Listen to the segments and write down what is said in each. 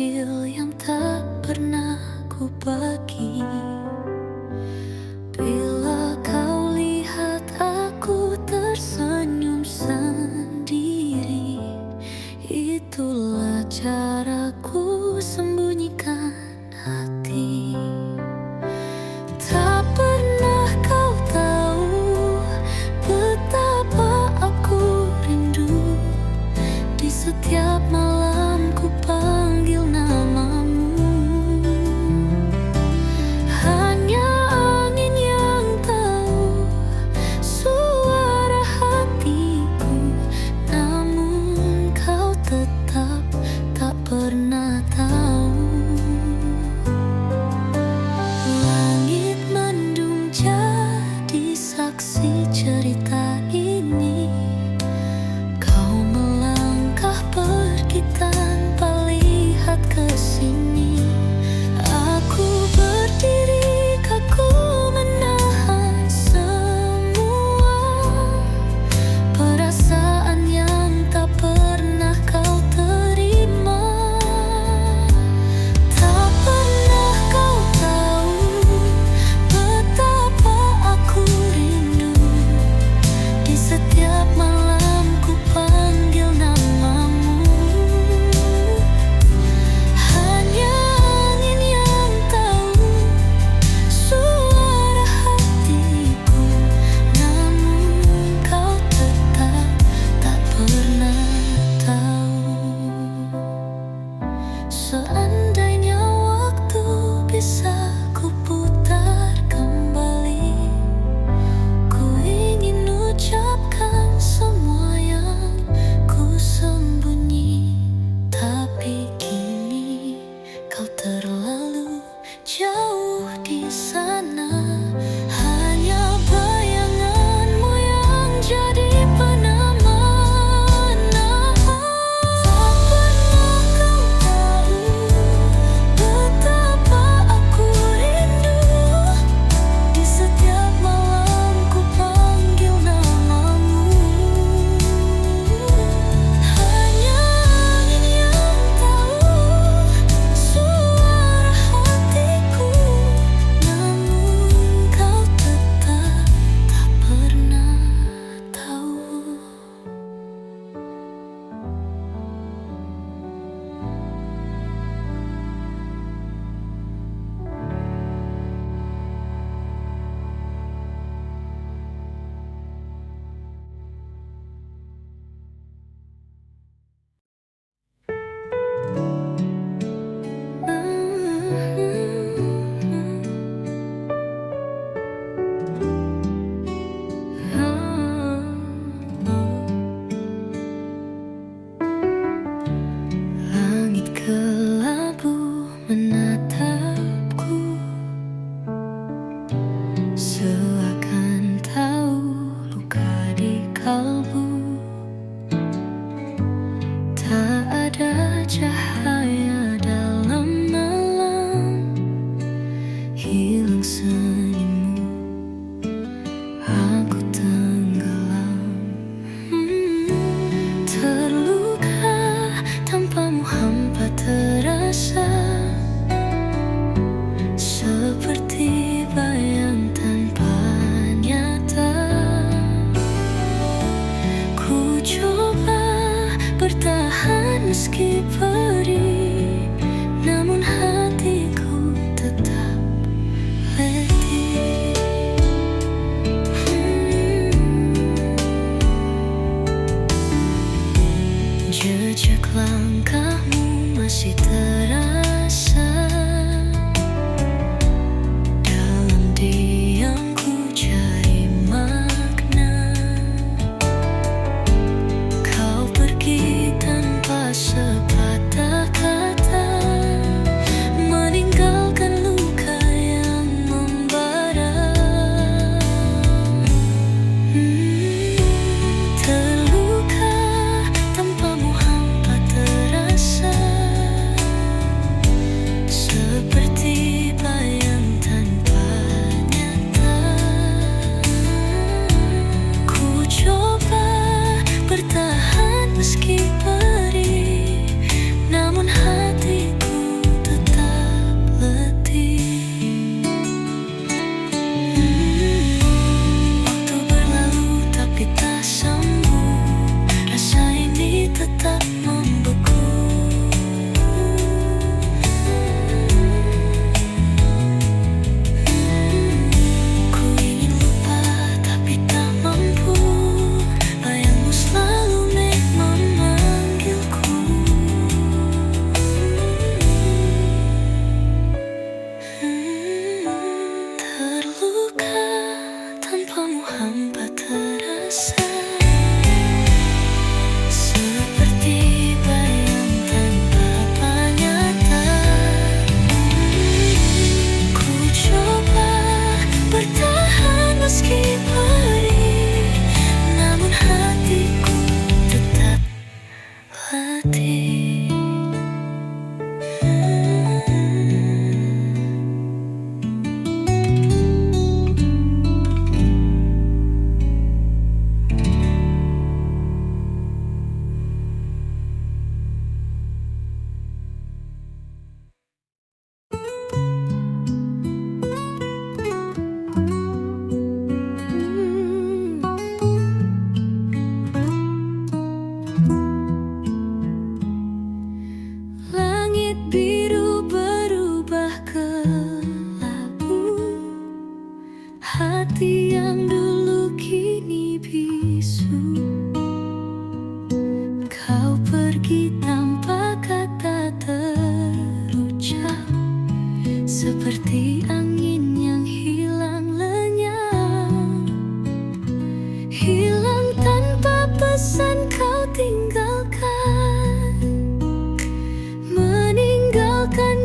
kecil yang tak pernah ku bagi. Bila kau lihat aku tersenyum sendiri, itulah caraku sembunyikan hati. Tak pernah kau tahu betapa aku rindu. Di setiap malam ku panggil namamu. Hanya angin yang tahu suara hatiku, namun kau tetap tak pernah tahu. Langit mendung jadi saksi cerita ini. Kau melangkah pergi tanpa lihat ke sini. Aku berdiri kaku menahan semua perasaan yang tak pernah kau terima. Tak pernah kau tahu betapa aku rindu. Di setiap malam ku panggil namamu. Hanya angin yang tahu suara hatiku, namun kau tetap tak pernah tahu. Seandainya waktu bisa ku putar kembali, ku ingin ucapkan semua yang ku sembunyi. Tapi kini kau terlalu jauh di sana. Hanya bayanganmu yang jadi penamana. Tak pernah kau tahu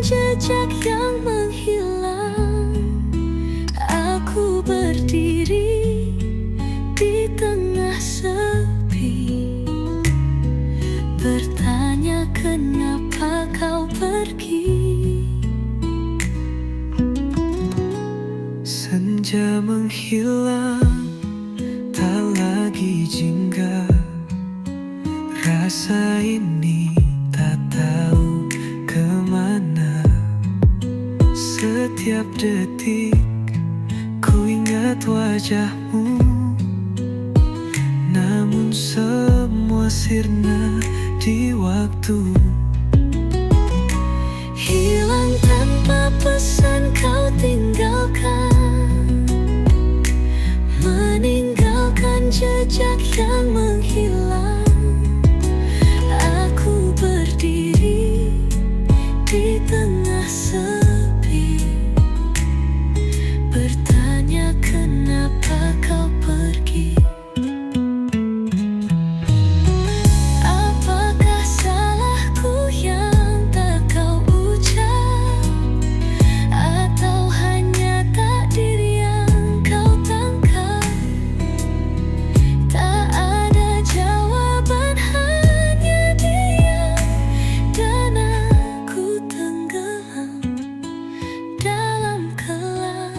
jejak yang menghilang. Aku berdiri di tengah sepi, bertanya kenapa kau pergi. Senja menghilang, tak lagi jingga. Rasa ini tak tahu kemana. Setiap detik ku ingat wajahmu, namun semua sirna di waktu. Hilang tanpa pesan kau tinggalkan, meninggalkan jejak yang menghilang. Aku berdiri di tengah sepi, bertanya kenapa kau pergi. Apakah salahku yang tak kau ucap, atau hanya takdir yang kau tangkap? Tak ada jawaban, hanya diam, dan aku tenggelam dalam kelam.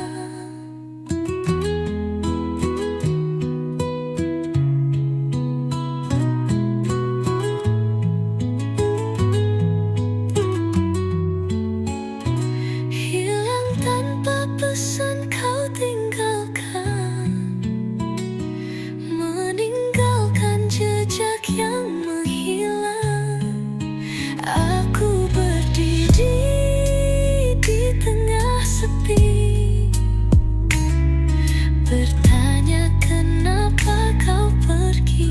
Hilang tanpa pesan kau tinggalkan, meninggalkan jejak yang menghilang. Aku berdiri di tengah sepi, bertanya kenapa kau pergi.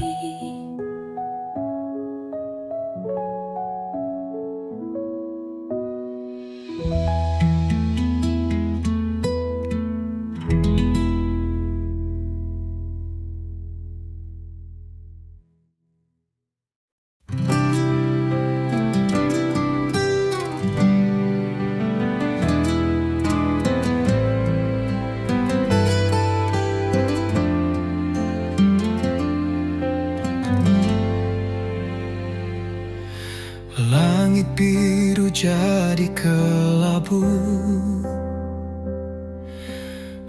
Langit biru jadi kelabu,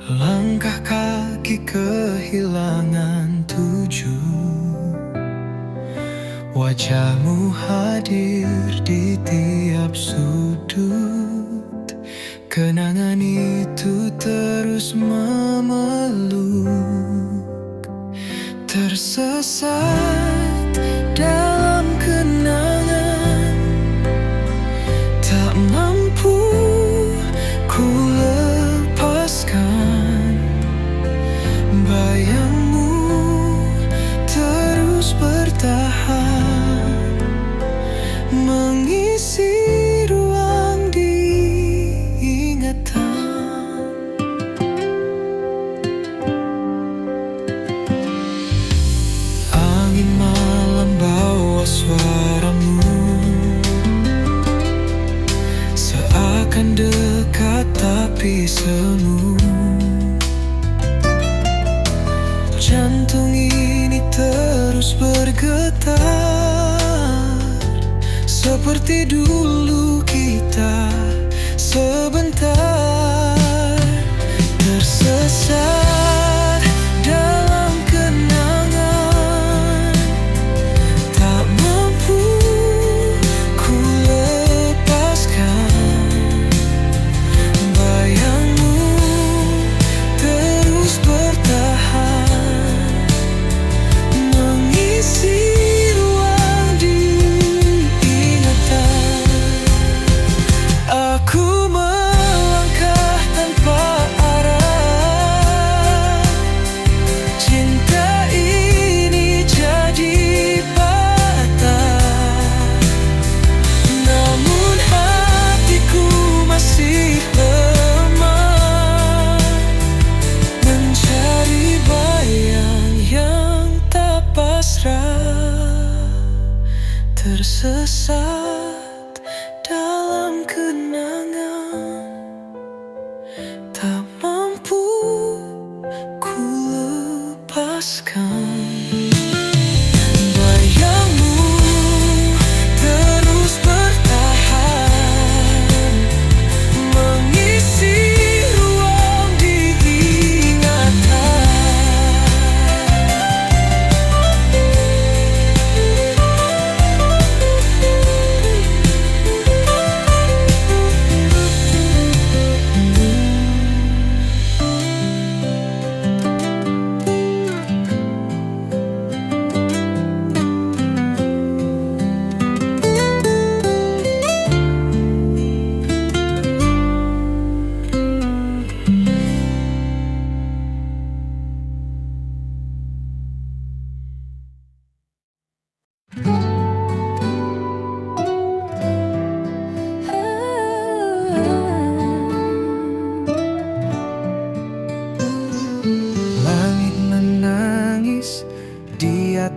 langkah kaki kehilangan tujuh. Wajahmu hadir di tiap sudut, kenangan itu terus memeluk. Tersesat dalam kenangan, tak mampu ku lepaskan. Bayangmu terus bertahan, mengisi ruang di ingatan. Angin malam bawa suaramu, seakan dekat tapi semu. Jantung ini terus bergetar, seperti dulu kita sebentar. Tersesat dalam kenangan, tak mampu ku lepaskan. Bayangmu terus bertahan, mengisi ruang di ingatan.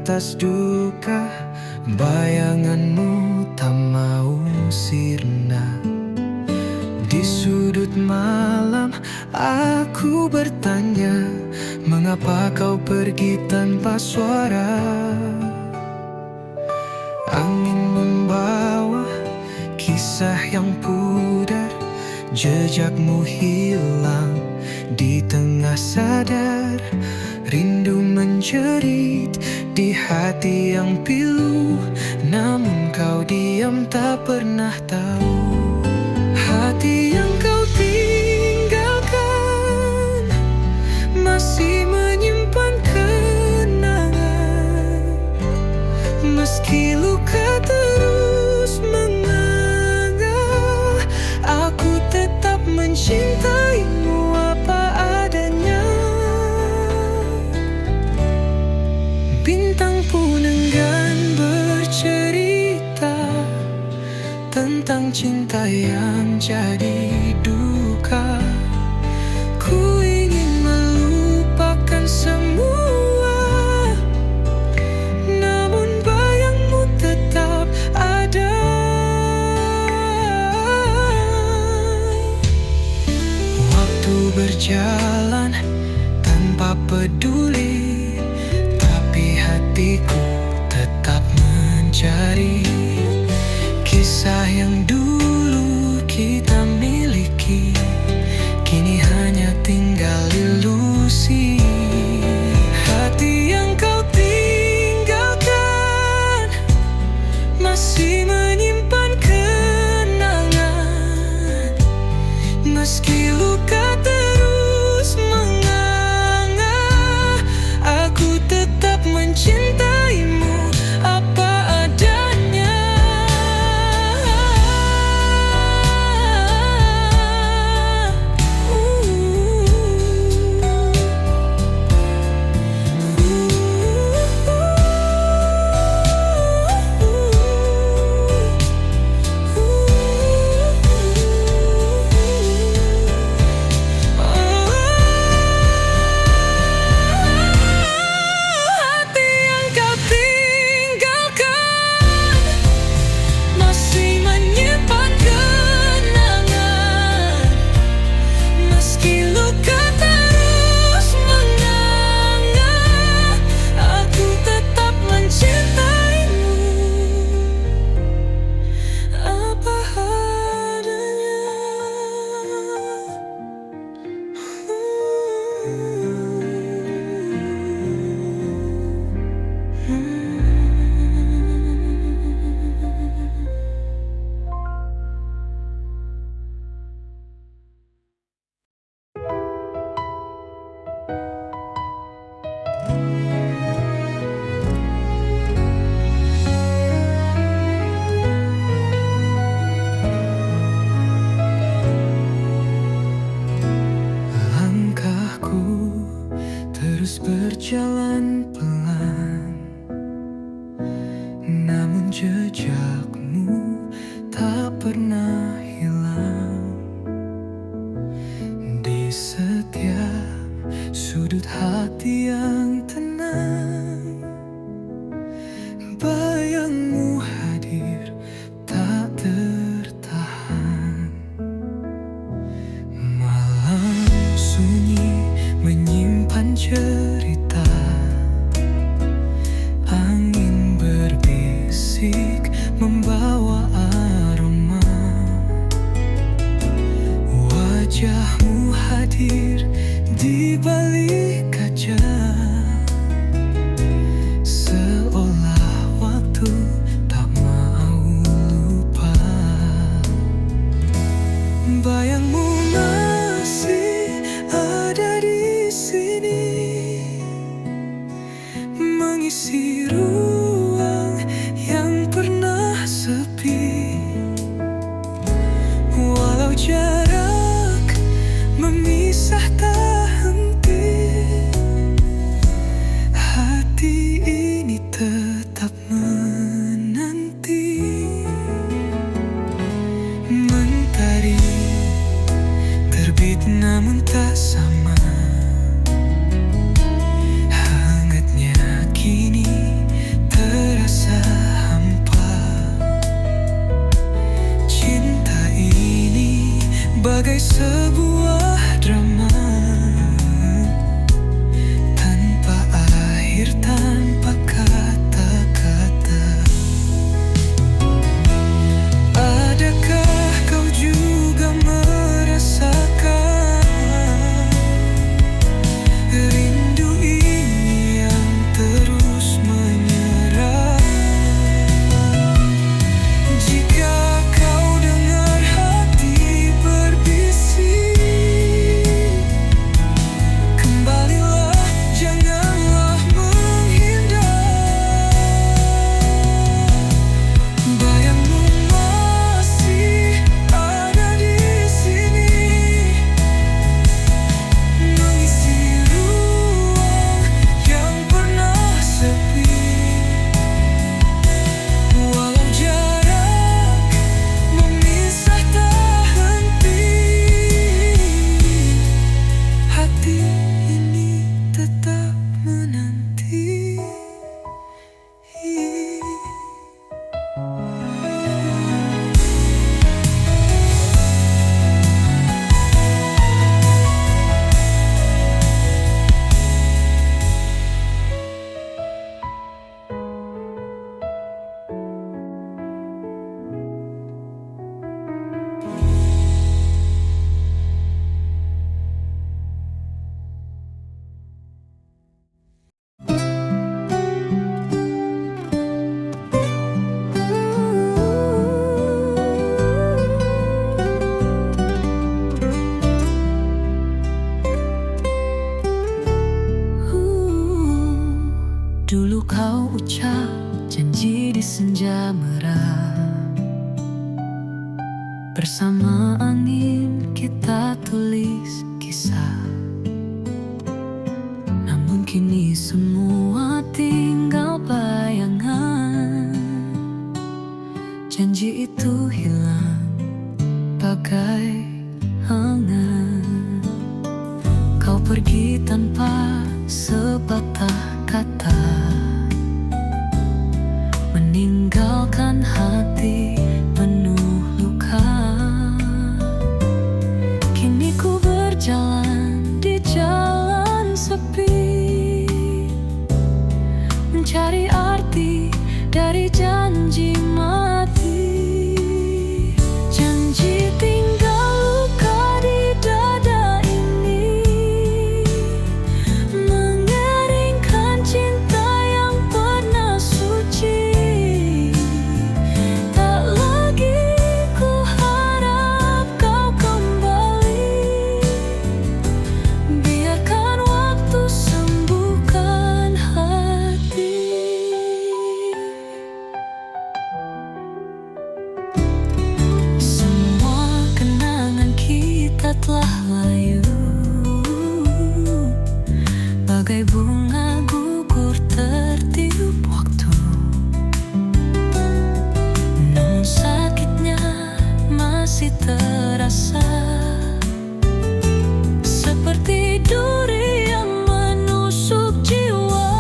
atas duka, bayanganmu tak mau sirna. Di sudut malam aku bertanya, mengapa kau pergi tanpa suara? Angin membawa kisah yang pudar, jejakmu hilang di tengah sadar. Rindu menjerit di hati yang pilu, namun kau diam tak pernah tahu. Hati yang kau tinggalkan masih menyimpan kenangan, meski luka terus menganga. Aku tetap mencintaimu apa adanya. Bintang pun enggan bercerita tentang cinta yang jadi duka. Ku ingin melupakan semua, namun bayangmu tetap ada. Waktu berjalan tanpa peduli, tapi hatiku tetap mencari kisah yang dulu kita miliki, kini hanya tinggal ilusi. Hati yang kau tinggalkan masih menyimpan kenangan, meski luka terus menganga. Aku tetap mencintaimu apa adanya. Terus berjalan pelan, namun jejakmu tak pernah hilang. Di setiap sudut hati yang tenang, bayangmu hadir tak tertahan. Malam sunyi menyimpan cerita, angin berbisik membawa aroma. Wajahmu hadir di balik kaca, seolah waktu tak mau lupa. Bayangmu masih ada di sini, mengisi ruang yang pernah sepi. Walau jarak memisah tak henti, hati ini tetap menanti. Mentari terbit namun tak sama, hangatnya kini bagai sebuah drama tanpa akhir, tanpa kata-kata. Adakah kau juga merasakan rindu ini yang terus menyerang? Jika kau dengar hati berbisik, kembalilah, janganlah menghindar. Bayangmu masih ada di sini, mengisi ruang yang pernah sepi. Walau jarak memisah tak henti, hati ini tetap menanti. Dulu kau ucap janji di senja merah, bersama angin kita tulis kisah. Namun kini semua tinggal bayangan. Janji itu hilang bagai angan. Kau pergi tanpa sepatah kata, meninggalkan hati penuh luka. Kini ku berjalan di jalan sepi, mencari arti dari janji mati. Janji tinggal luka di dada ini, mengeringkan cinta yang pernah suci. Tak lagi ku harap kau kembali, biarkan waktu sembuhkan hati. Semua kenangan kita telah layu, bagai bunga gugur tertiup waktu. Namun sakitnya masih terasa, seperti duri yang menusuk jiwa.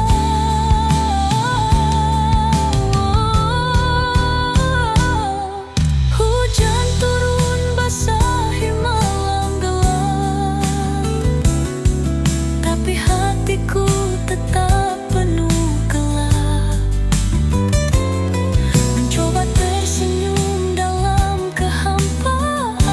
Hujan turun basahi malam gelap, tapi hatiku tetap penuh gelap. Mencoba tersenyum dalam kehampaan,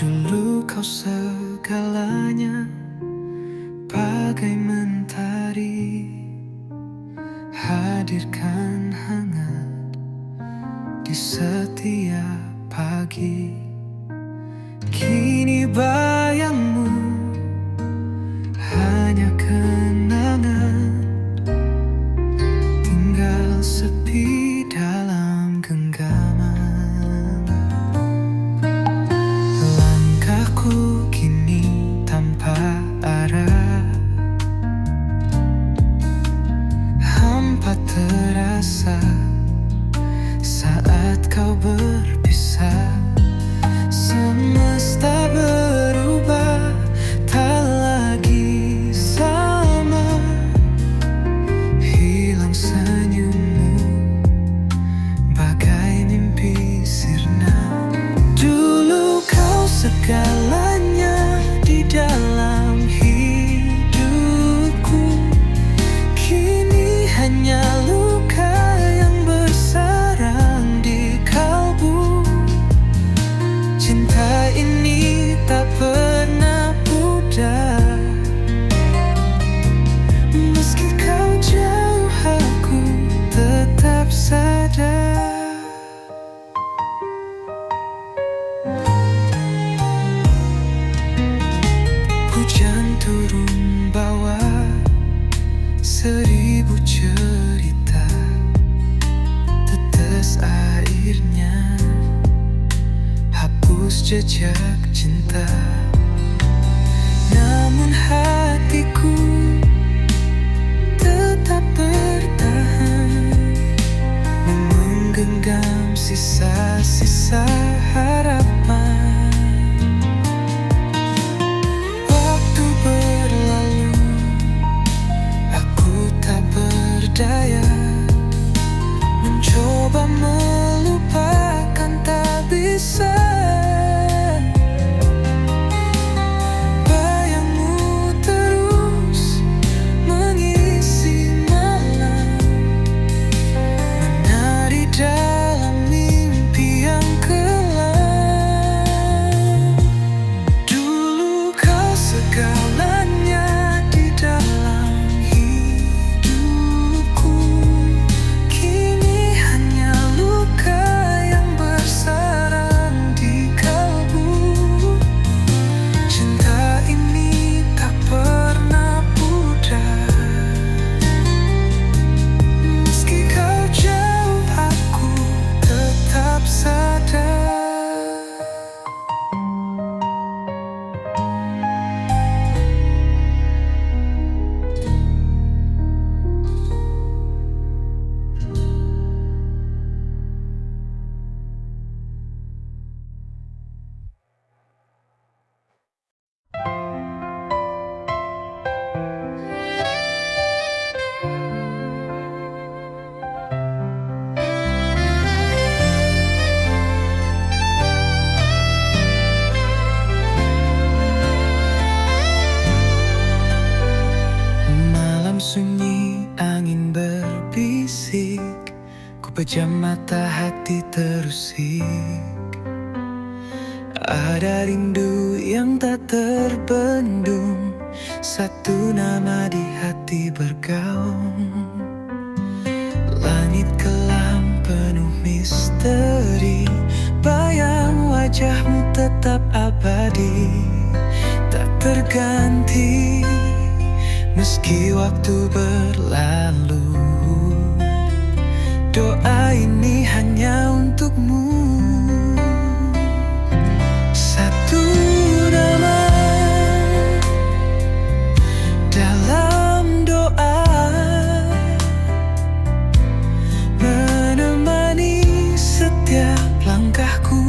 Dulu kau segalanya, bagai mentari, hadirkan hangat di setiap pagi. Kini bayangmu hanya kenangan, tinggal sepi dalam genggaman. Langkahku kini tanpa arah, hampa terasa saat kau berpisah. Semesta berubah, tak lagi sama. Hilang senyummu, bagai mimpi sirna. Dulu kau segalanya di dalam hidupku, kini hanya luka yang bersarang di kalbu. Cinta ini tak pernah pudar, meski kau jauh aku tetap sadar. Hujan turun bawa 1000 cerita, tetes airnya hapus jejak cinta. Namun hatiku tetap bertahan, menggenggam sisa-sisa harapan. Waktu berlalu, aku tak berdaya, mencoba melupakan tak bisa. Bayangmu terus mengisi malam, menari dalam mimpi yang kelam. Dulu kau segalanya di dalam hidupku, kini hanya luka yang bersarang di kalbu. Cinta ini tak pernah pudar, meski kau jauh aku tetap sadar. Malam sunyi, angin berbisik, ku pejam mata, hati terusik. Ada rindu yang tak terbendung, satu nama di hati bergaung. Langit kelam penuh misteri, bayang wajahmu tetap abadi, tak terganti meski waktu berlalu. Doa ini hanya untukmu, satu nama dalam doa, menemani setiap langkahku.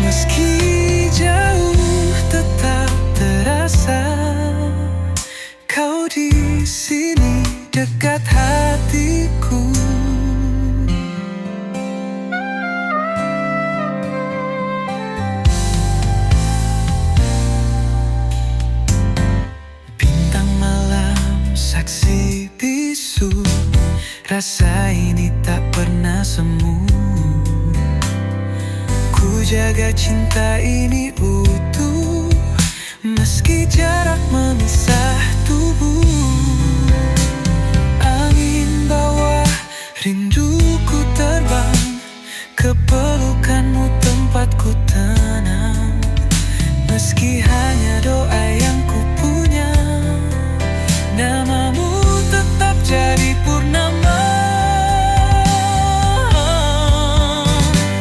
Meski jauh tetap terasa kau di sini dekat hati. Rasa ini tak pernah semu. Ku jaga cinta ini utuh, meski jarak memisah tubuh. Angin bawa rinduku terbang, ke pelukanmu tempatku tenang. Meski hanya doa yang ku punya, namamu tetap jadi purnama.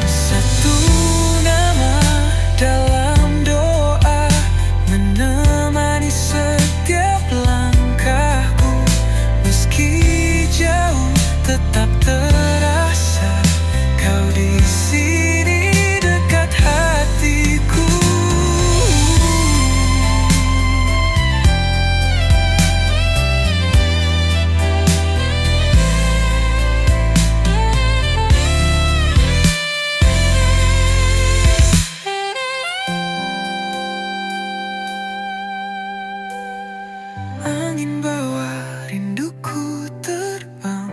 Satu nama dalam doa, menemani setiap langkahku. Meski jauh tetap terasa kau di sini dekat hatiku. Angin bawa rinduku terbang,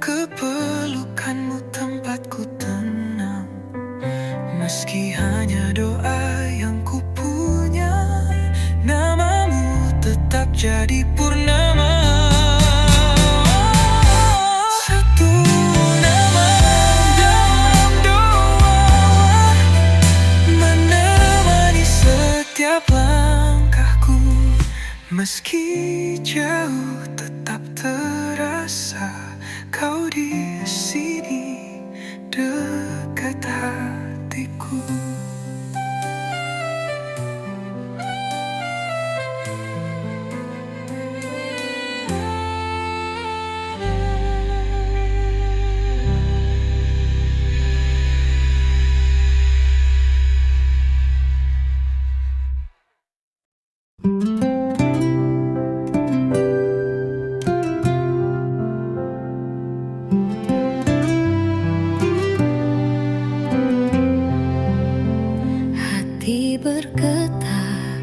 ke pelukanmu tempatku tenang. Meski hanya doa yang ku punya, namamu tetap jadi purnama. Satu nama dalam doa, menemani setiap langkahku. Meski jauh tetap terasa kau di sini dekat hatiku. Hati bergetar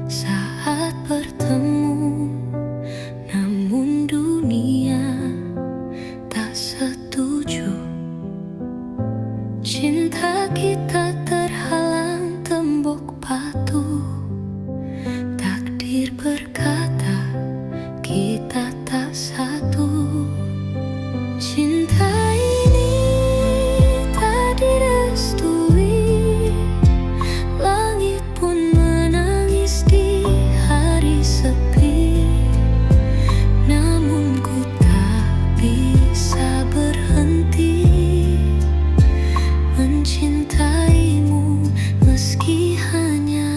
saat bertemu, namun dunia tak setuju. Cinta kita terhalang tembok batu. Takdir berkata kita tak satu. Cinta ini tak direstui, langit pun menangis di hari sepi. Namun ku tak bisa berhenti mencintaimu meski hanya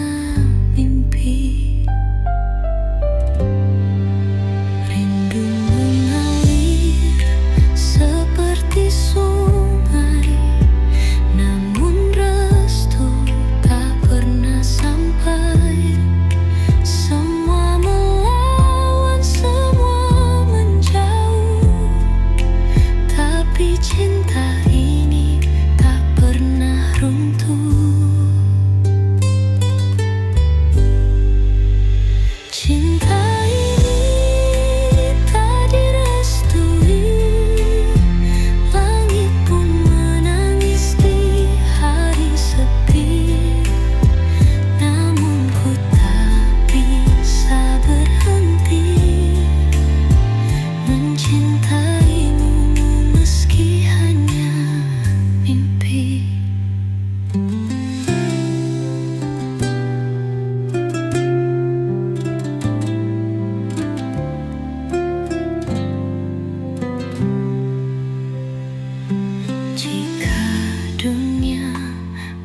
mimpi. Rindu mengalir seperti sungai, namun restu tak pernah sampai. Semua melawan, semua menjauh, tapi cinta ini tak pernah runtuh. Cinta ini tak direstui, langit pun menangis di hari sepi. Namun ku tak bisa berhenti mencintaimu meski hanya mimpi. Jika dunia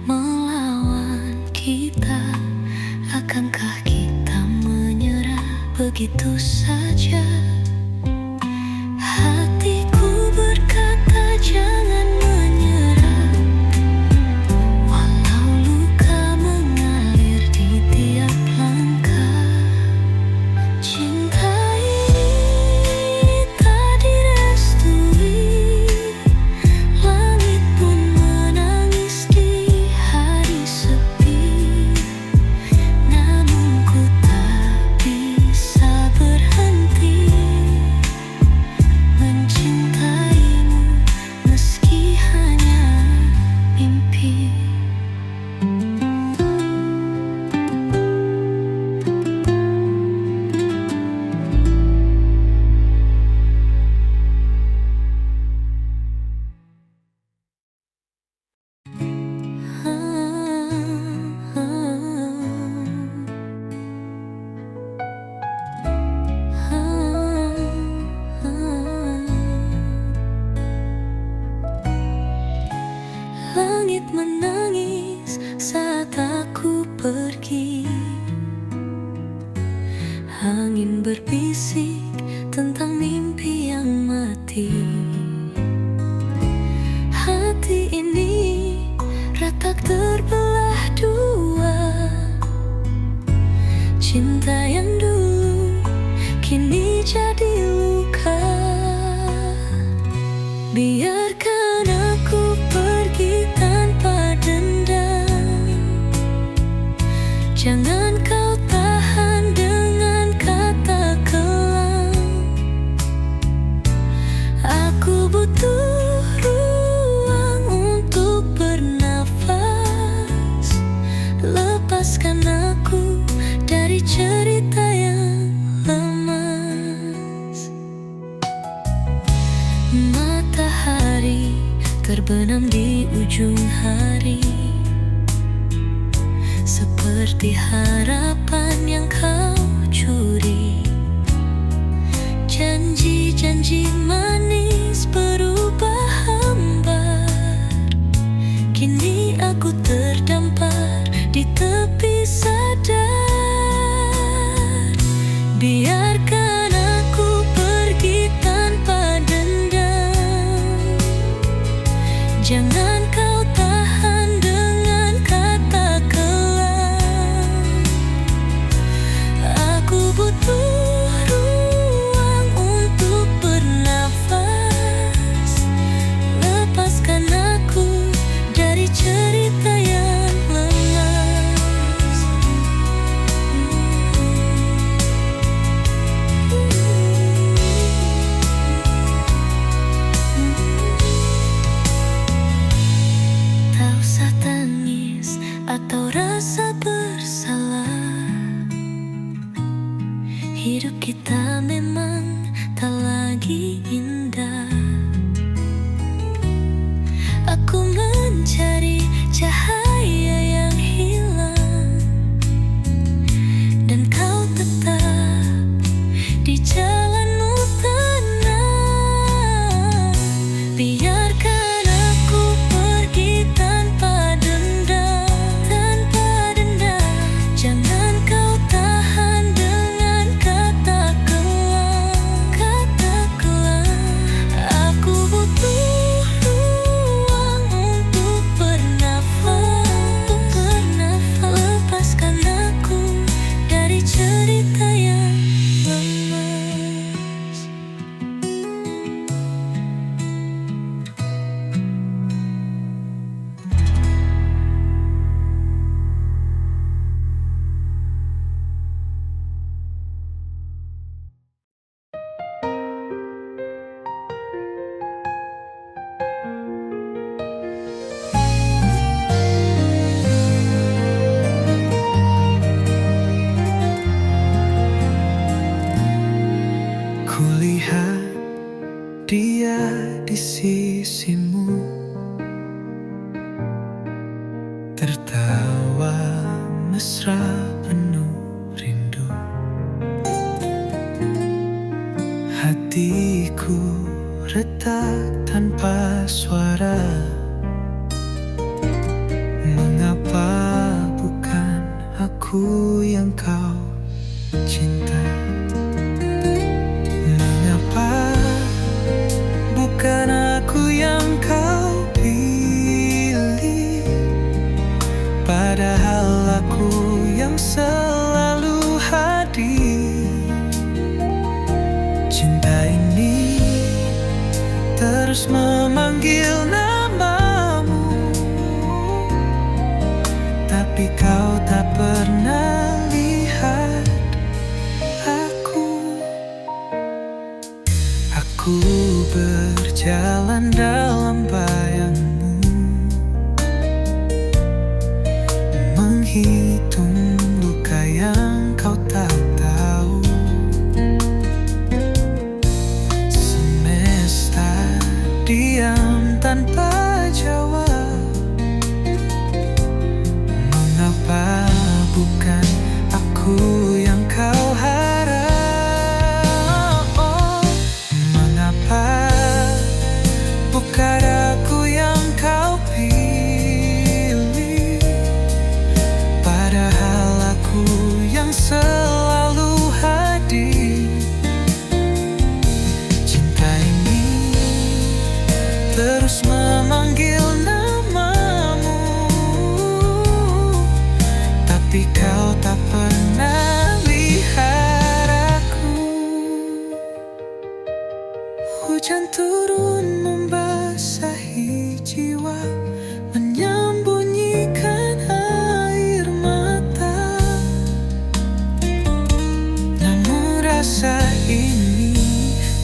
melawan kita, akankah kita menyerah begitu saja? Hatiku berkata jangan menyerah, walau luka mengalir di tiap langkah. Cinta ini tak direstui, langit pun menangis di hari sepi. Namun ku tak bisa berhenti berbisik tentang mimpi yang mati. Hati ini retak terbelah dua. Cinta yang dulu kini jadi luka. Biarkan aku pergi tanpa dendam. Jangan kau tahan dengan kata kelam. Aku butuh ruang untuk bernafas. Lepaskan aku dari cerita yang lemas. Matahari terbenam di ujung hari, seperti harapan yang kau curi. Janji-janji manis berubah hambar. Kini aku terdampar di tepi sadar. Biarkan aku pergi tanpa dendam. Jangan kau tahan dengan kata kelam. Aku butuh ruang untuk bernafas. Lepaskan aku dari cerita yang lemas. Tak usah tangis atau rasa bersalah. Hidup kita memang tak lagi indah. Aku mencari cahaya yang hilang, dan kau tetap di jalanmu tenang. Biarkan aku pergi tanpa dendam, tanpa dendam. Jangan kau tahan dengan kata kelam, kata kelam. Aku butuh ruang untuk bernafas, untuk bernafas. Lepaskan aku dari cerita yang lemas. Kulihat dia di sisimu, tertawa mesra penuh rindu. Hatiku retak tanpa suara. Mengapa bukan aku yang kau cinta? Mengapa bukan aku yang kau pilih? Padahal aku yang selalu hadir. Cinta ini terus memanggil namamu, tapi kau tak pernah lihat. kau tak pernah lihat aku. Hujan turun membasahi jiwa, menyembunyikan air mata. Namun rasa ini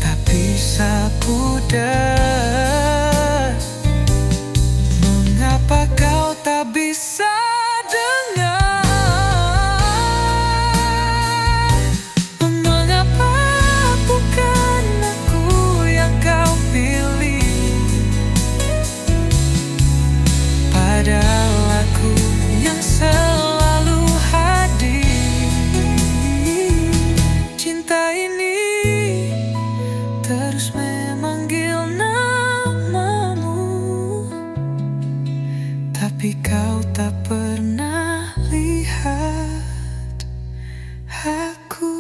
tak bisa pudar. Mengapa kau tak bisa dengar? Mengapa bukan aku yang kau pilih? Padahal aku yang selalu hadir. Cinta ini terus memanggil namamu, tapi kau tak pernah lihat aku.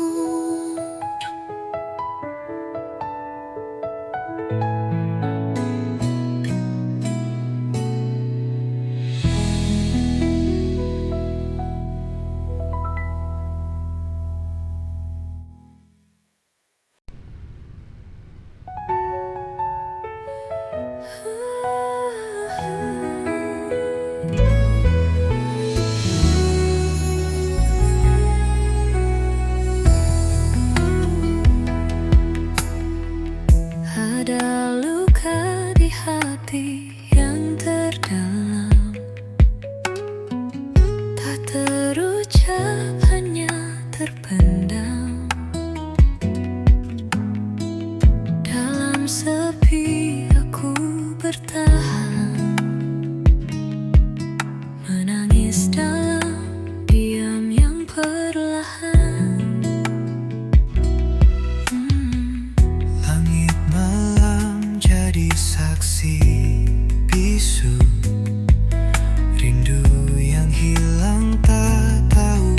Ada luka di hati yang terdalam, tak terucap hanya terpendam. Dalam sepi aku bertahan, menangis dalam diam yang perlahan. Langit malam jadi saksi bisu, rindu yang hilang tak tahu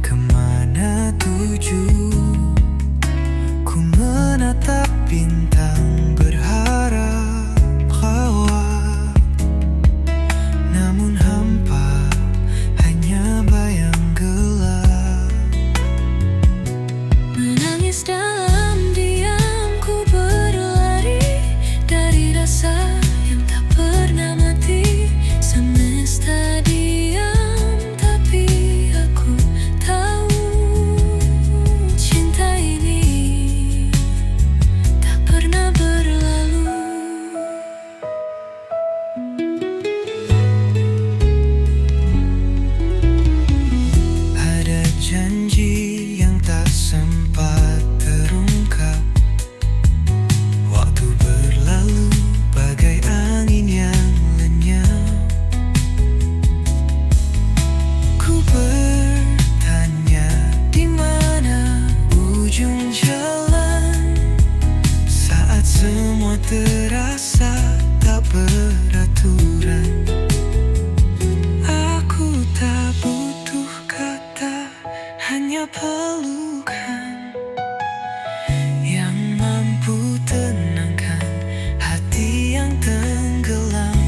kemana tuju. Ku menatap bintang berharap lawak, namun hampa hanya bayang gelap. Menangis dalam diam ku berlari dari rasa yang tak pernah mati. Semesta diam tapi aku tahu cinta ini tak pernah berlalu. Ada janji yang tak sempat terungkap. Waktu berlalu bagai angin yang lenyap. Ku bertanya di mana ujung jalan, saat semua terasa tak beraturan. Aku tak butuh kata, hanya pelukan yang mampu tenangkan hati yang tenggelam.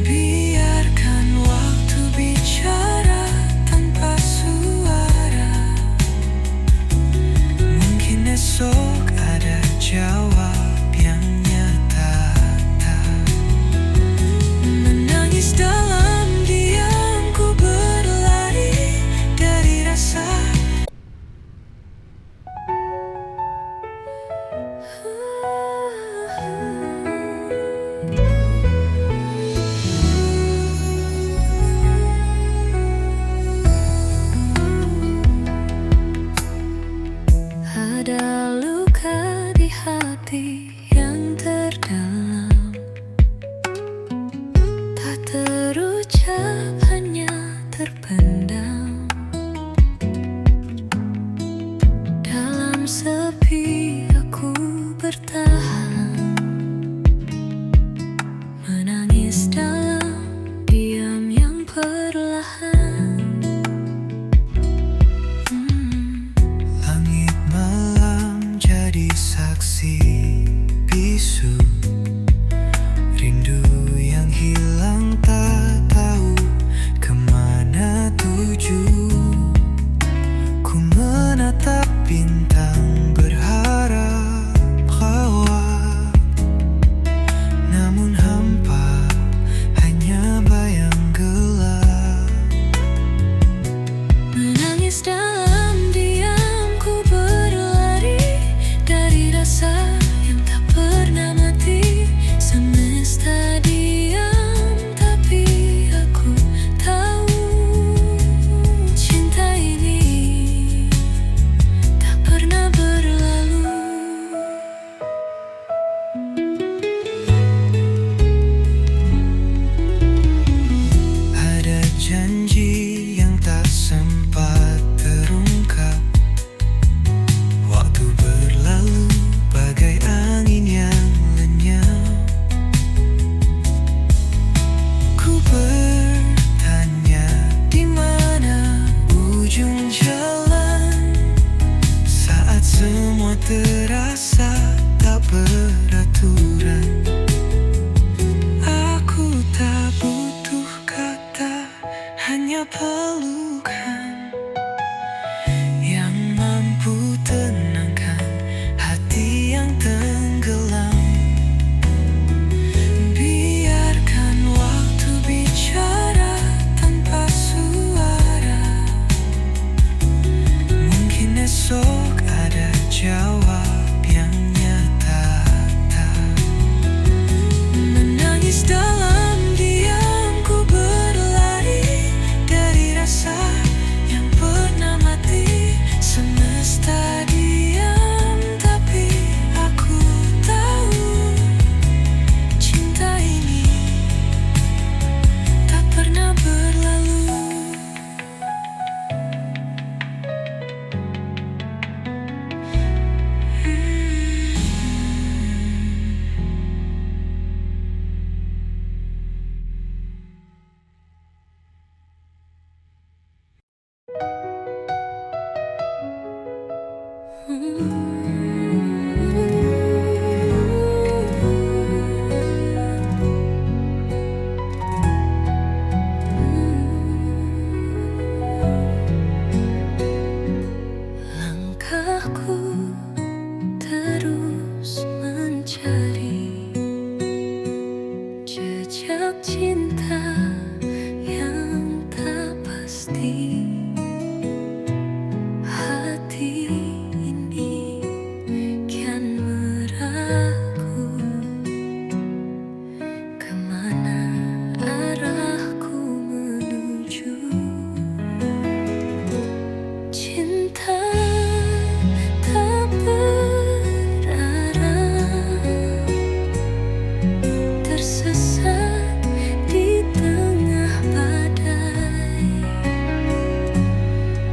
Biarkan waktu bicara tanpa suara. Mungkin esok ada jawab yang nyata. Menangis dalam diam ku berlari dari rasa Tuhan yang mampu tenangkan hati yang tenggelam. Biarkan waktu bicara tanpa suara. Mungkin esok ada jawab yang nyata. Menangis dalam diam, ku berlari dari rasa yang pernah mati. Semesta diam, tapi aku tahu cinta ini tak pernah berlalu. Langkahku terus mencari jejak cinta yang tak pasti. Hati ini kian meragu, kemana arahku menuju. Cinta tak berarah, tersesat di tengah badai.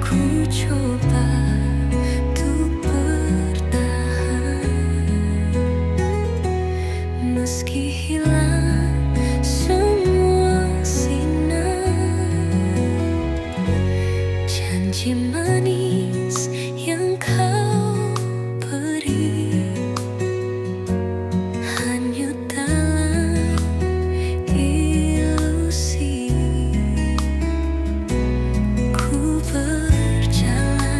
Ku coba untuk bertahan, meski hilang semua sinar. Janji manis yang kau beri hanyut dalam ilusi. Ku berjalan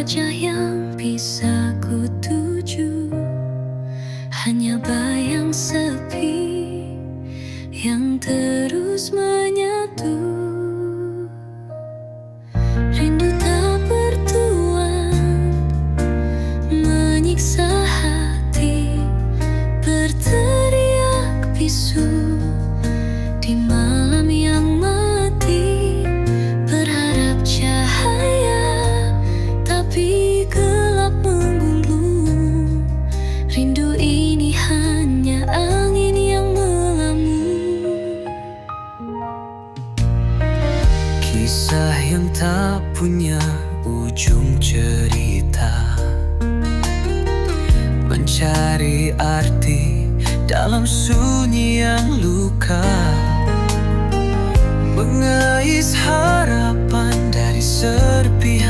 wajah yang bisa ku tuju, hanya bayang sepi yang terus menyatu. Rindu tak bertuan menyiksa hati, berteriak bisu di malam yang mati. Berharap cahaya tapi gelap menggulung. Rindu ini hanya angin yang melamun. Kisah yang tak punya ujung cerita, mencari arti dalam sunyi yang luka, mengais harapan dari serpihan